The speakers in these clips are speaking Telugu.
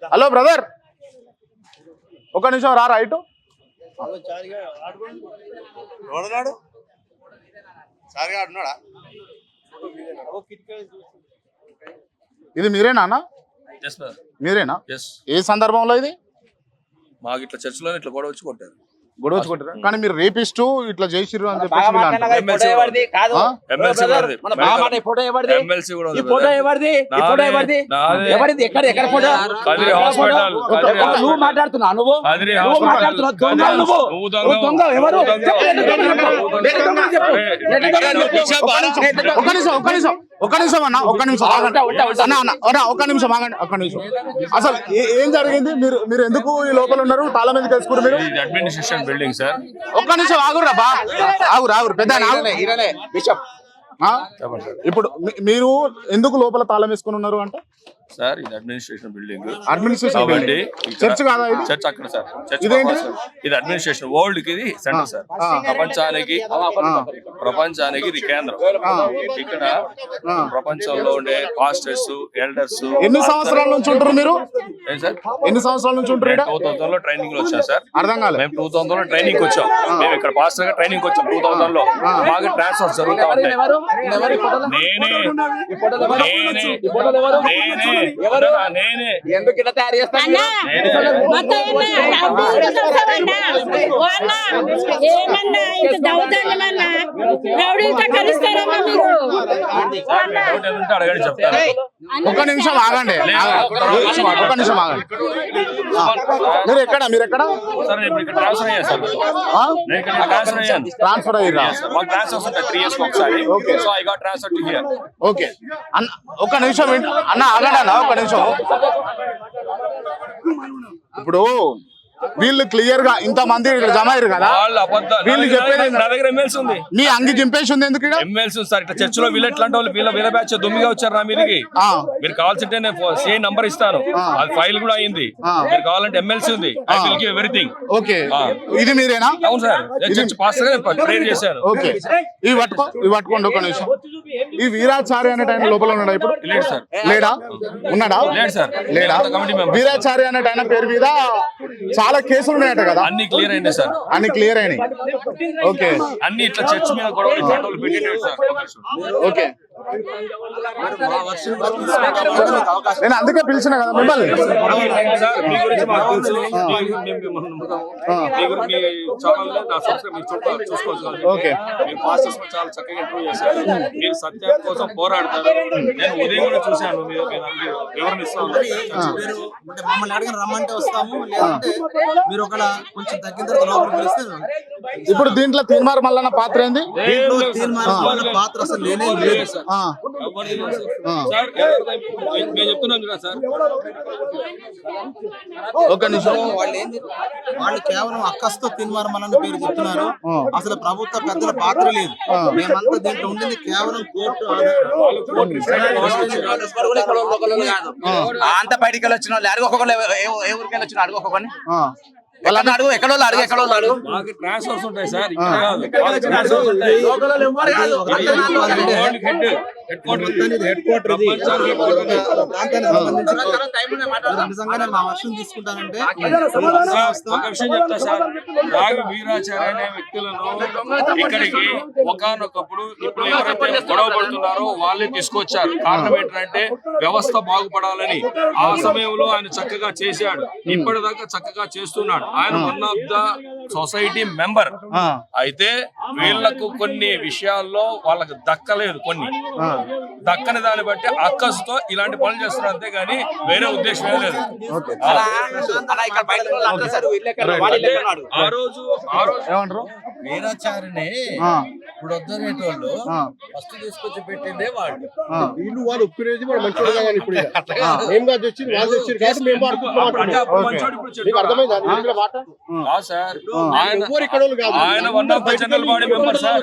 హలో బ్రదర్, ఒక నిమిషం రా రైట్. ఇది మీరేనా అన్న? మీరేనా? ఏ సందర్భంలో ఇది? మాకు ఇట్లా చర్చిలో ఇట్లా గొడవ వచ్చి కొట్టారు. కానీ మీరు రేపిస్టు ఇట్లా చేసిర్రు అని చెప్పేసి అసలు ఏం జరిగింది? మీరు ఎందుకు ఈ లోపల ఉన్నారు? తాళం ఎందుకు వేసుకున్నారు మీరు? Administration building sir. ఒక్క నిమిషం ఆగురా బా, ఆగురు పెద్ద. ఇప్పుడు మీరు ఎందుకు లోపల తాళం వేసుకుని ఉన్నారు అంటే సార్, ఇది administration building. Administration building, church కాదా ఇది? చర్చ్ అక్కడ సార్. ఇదేంటి? ఇది అడ్మినిస్ట్రేషన్ వరల్డ్ కి ఇది సెంటర్ సార్. ప్రపంచానికి ఇది కేంద్రం. ఇక్కడ ప్రపంచంలో ఉండే పాస్టర్స్, ఎల్డర్స్. ఎన్ని సంవత్సరాల నుంచి ఉంటారు మీరు? ఎన్ని సంవత్సరాల నుంచి ఉంటారు? 2000 లో ట్రైనింగ్ లో వచ్చాం సార్. అర్థం కాలేదు. మేము 2000 లో ట్రైనింగ్ వచ్చాం. మేము ఇక్కడ పాస్టర్ గా ట్రైనింగ్ వచ్చాం 2000 లో. మాకు ట్రాన్స్ఫర్ జరుగుతా ఉంటాయి. నేనే ఎందుకు ఇలా తయారు చేస్తాను? అడగండి చెప్తాను. ఒక నిమిషం ఆగండి, ఒక నిమిషం ఆగండి. మీరు ఎక్కడ సార్? నేను ఇక్కడ ట్రాన్స్ఫర్ అయ్యాను సార్. నేను ఇక్కడ ట్రాన్స్ఫర్ అయ్యాను. ట్రాన్స్ఫర్ అయ్యారా? మాకు ట్రాన్స్ఫర్స్ ఉంటాయి 3 years ఒకసారి. So I got transfer to hear. Okay అన్న, ఒక నిమిషం అన్న ఆగండి అన్న, ఒక నిమిషం. ఇప్పుడు వీళ్ళు క్లియర్ గా ఇంత మంది జమ అయ్యారు కదా, వీళ్ళు చెప్పేది నా దగ్గర ఎమ్మెల్సీ ఉంది. మీ అంగి చింపేసి ఉంది ఎందుకు? MLC sir. ఇట్లా చర్చ్ లో వీళ్ళు ఎట్లాంటి వాళ్ళు వీళ్ళ బ్యాచ్ దుమ్మిగా వచ్చారు నా మీదకి. మీరు కావాల్సింటే నేను సిఐ నంబర్ ఇస్తాను, అది ఫైల్ కూడా అయింది. మీరు కావాలంటే ఎమ్మెల్సీ ఉంది. I will give everything. Okay, ఇది మీరేనా? అవును సార్, చర్చ్ పాస్టర్ గా ప్రేయర్ చేశాను. ఓకే, ఇవి పట్టుకోండి ఒక నిమిషం. ఈ వీరాచారి అనే టైం లోపల ఉన్నాడా ఇప్పుడు? లేదు సార్. లేడా? ఉన్నాడా? లేదు సార్. లేడా? వీరాచారి అనే టైం పేరు మీద చాలా కేసులు ఉన్నాయట కదా? అన్ని క్లియర్ అయినాయి సార్. అన్ని క్లియర్ అయినాయి. ఓకే, అన్ని ఇట్లా చర్చ్ మీద గొడవలు పెట్టినాయి సార్. ఓకే, నేను అందుకే పిలిచిన కదా మిమ్మల్ని. ఓకే, చాలా చక్కగా ఇంప్రూవ్ చేశారు. మీరు సత్యం కోసం పోరాడతారు. నేను ఉదయం కూడా చూశాను, వివరణ ఇస్తాను. మమ్మల్ని అడిగిన రమ్మంటే వస్తాము, లేదంటే మీరు ఒక కొంచెం తగ్గిన తర్వాత లోపలికి పిలిస్తే. ఇప్పుడు దీంట్లో తీన్మార్ మల్లన్న పాత్ర ఏంది? పాత్ర అసలు లేనే లేదు సార్. మేము చెప్తున్నాం కదా సార్. ఒక నిమిషం. వాళ్ళు కేవలం అక్కస్తో తీన్మార్ మల్లన్న పేరు చెప్తున్నారు. అసలు ప్రభుత్వ పెద్దల పాత్ర లేదు. మేమంతా దీంట్లో ఉండింది కేవలం కోర్టు. అంత బయటికి వెళ్ళి వచ్చిన వాళ్ళు అడుగు, ఒక్కొక్కరు ఏ ఊరికి వెళ్ళి వచ్చిన అడుగు, ఒక్కొక్కరిని అడుగు, ఎక్కడ అడుగు. మాకు ట్రాన్స్ఫర్స్ ఉంటాయి సార్. నిజంగానే మా వర్షం తీసుకుంటానంటే ఒక విషయం చెప్తా సార్. రాగి వీరాచార్య అనే వ్యక్తులను ఇక్కడికి ఒకానొకప్పుడు ఇప్పుడు ఎవరైతే గొడవ పడుతున్నారో వాళ్ళే తీసుకొచ్చారు. కారణం ఏంటంటే వ్యవస్థ బాగుపడాలని. ఆ సమయంలో ఆయన చక్కగా చేశాడు, ఇప్పటిదాకా చక్కగా చేస్తున్నాడు. ఆయన one of the society member. అయితే వీళ్లకు కొన్ని విషయాల్లో వాళ్ళకి దక్కలేదు, కొన్ని దక్కని దాన్ని బట్టి అక్కసుతో ఇలాంటి పనులు చేస్తున్నారు, అంతేగాని వేరే ఉద్దేశం ఏం లేదు. ఆ రోజు ఏమంటారు? వీరాచారిని ఇప్పుడు వద్దనేటోళ్ళు ఫస్ట్ తీసుకొచ్చి పెట్టిందే వాళ్ళు. వీళ్ళు వాళ్ళు ఒప్పుకునేది వాళ్ళు మంచిగా కావాలి. ఇప్పుడు మేము కాదు వచ్చింది, వాళ్ళు వచ్చారు కాబట్టి మేము అర్థమైంది. ఆయన one of the general body member sir.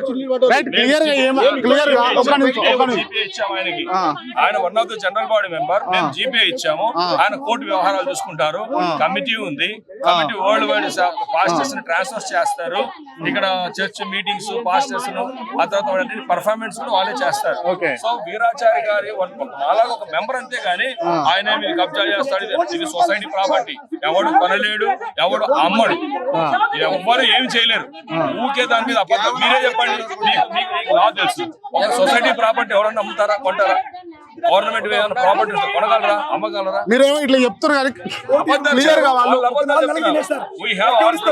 ఆయన one of the general body member. మేము జీపీఐ ఇచ్చాము. ఆయన కోర్టు వ్యవహారాలు చూసుకుంటారు. కమిటీ ఉంది. కమిటీ వరల్డ్ వైడ్ పాస్టర్స్ ని ట్రాన్స్ఫర్ చేస్తారు. ఇక్కడ ఇక్కడ చర్చ్ మీటింగ్స్ పాస్టర్స్ ఆ తర్వాత పర్ఫార్మెన్స్ కూడా వాళ్ళే చేస్తారు. ఓకే. సో వీరాచారి గారి అలాగే ఒక మెంబర్ అంతే గానీ ఆయన మీరు కబ్జా చేస్తాడు, ఇది సొసైటీ ప్రాపర్టీ, ఎవడు కొనలేడు, ఎవడు అమ్మడు, ఎవ్వరు ఏం చేయలేరు. ఊకే దాని మీద అబద్ధం. మీరే చెప్పండి, మీకు లా తెలుసు. ఒక సొసైటీ ప్రాపర్టీ ఎవరన్నా అమ్ముతారా, కొంటారా? గవర్నమెంట్ ఏదైనా ప్రాపర్టీ కొనగలరా, అమ్మగలరా? మీరేమో ఇట్లా చెప్తారు కానీ క్లియర్ గా వాళ్ళు అబద్ధాలు చెప్తున్నారు. We have all-